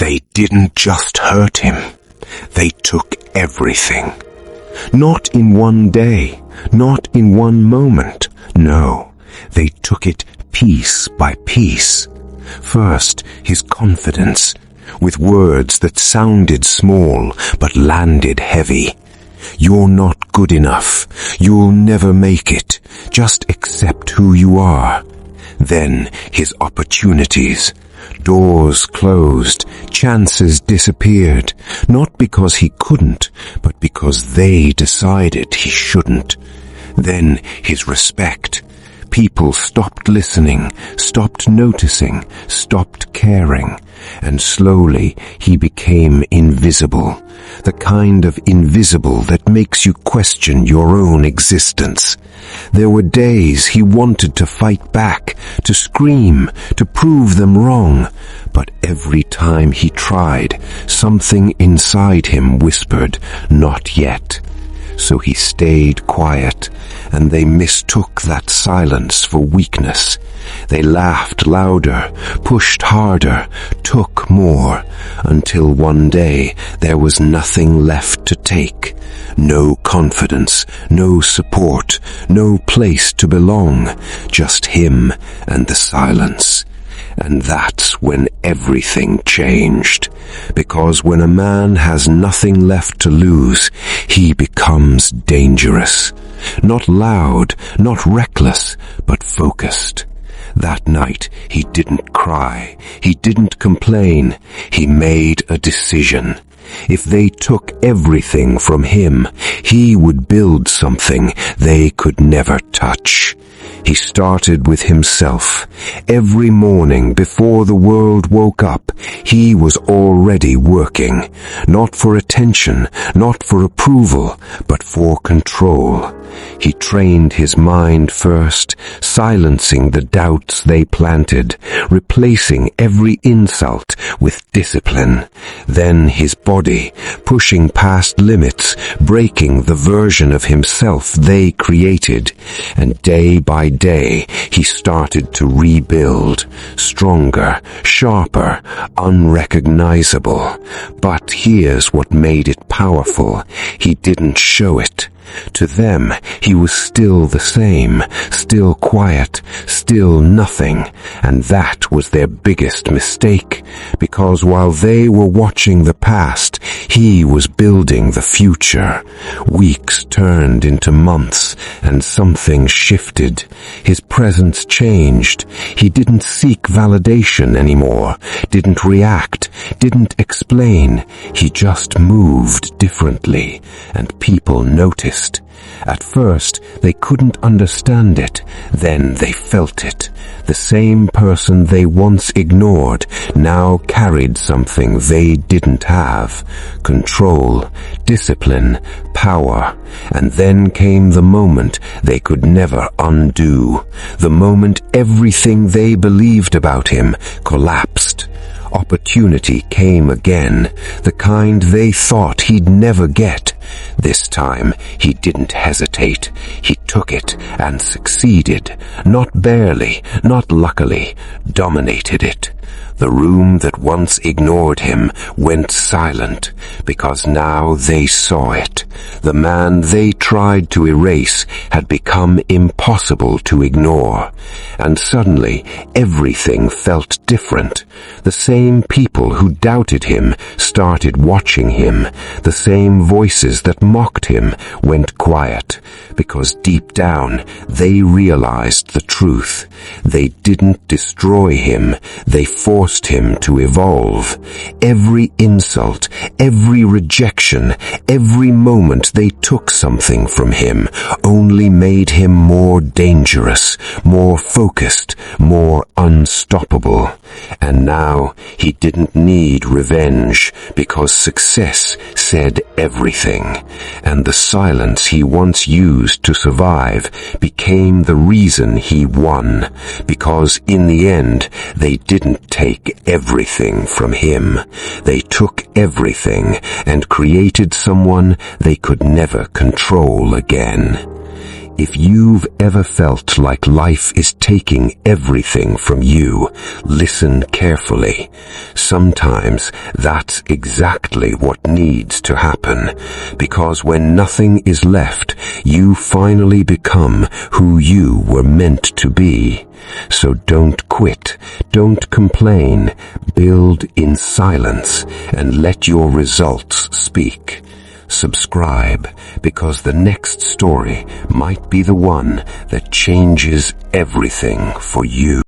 They didn't just hurt him. They took everything. Not in one day, not in one moment. No, they took it piece by piece. First, his confidence, with words that sounded small but landed heavy. You're not good enough. You'll never make it. Just accept who you are. Then his opportunities. Doors closed, chances disappeared, not because he couldn't, but because they decided he shouldn't. Then his respect. People stopped listening, stopped noticing, stopped caring, and slowly he became invisible. The kind of invisible that makes you question your own existence. There were days he wanted to fight back, to scream, to prove them wrong, but every time he tried, something inside him whispered, "Not yet." So he stayed quiet, and they mistook that silence for weakness. They laughed louder, pushed harder, took more, until one day there was nothing left to take. No confidence, no support, no place to belong, just him and the silence. And that's when everything changed. Because when a man has nothing left to lose, he becomes dangerous. Not loud, not reckless, but focused. That night, he didn't cry. He didn't complain. He made a decision. If they took everything from him, he would build something they could never touch. He started with himself. Every morning before the world woke up, he was already working, not for attention, not for approval, but for control. He trained his mind first, silencing the doubts they planted, replacing every insult with discipline. Then his body, pushing past limits, breaking the version of himself they created. And day by day, he started to rebuild, stronger, sharper, unrecognizable. But here's what made it powerful. He didn't show it. To them, he was still the same, still quiet, still nothing, and that was their biggest mistake, because while they were watching the past, he was building the future. Weeks turned into months, and something shifted. His presence changed. He didn't seek validation anymore, didn't react, didn't explain. He just moved differently, and people noticed. At first, they couldn't understand it. Then they felt it. The same person they once ignored now carried something they didn't have. Control, discipline, power. And then came the moment they could never undo. The moment everything they believed about him collapsed. Opportunity came again, the kind they thought he'd never get. This time, he didn't hesitate. He took it and succeeded. Not barely, not luckily, dominated it. The room that once ignored him went silent, because now they saw it. The man they tried to erase had become impossible to ignore. And suddenly, everything felt different. The same people who doubted him started watching him. The same voices that mocked him went quiet, because deep down, they realized the truth. They didn't destroy him. They forced him to evolve. Every insult, every rejection, every moment they took something from him only made him more dangerous, more focused, more unstoppable. And now he didn't need revenge, because success said everything. And the silence he once used to survive became the reason he won, because in the end they didn't take everything from him. They took everything and created someone they could never control again. If you've ever felt like life is taking everything from you, listen carefully. Sometimes that's exactly what needs to happen, because when nothing is left, you finally become who you were meant to be. So don't quit, don't complain, build in silence, and let your results speak. Subscribe, because the next story might be the one that changes everything for you.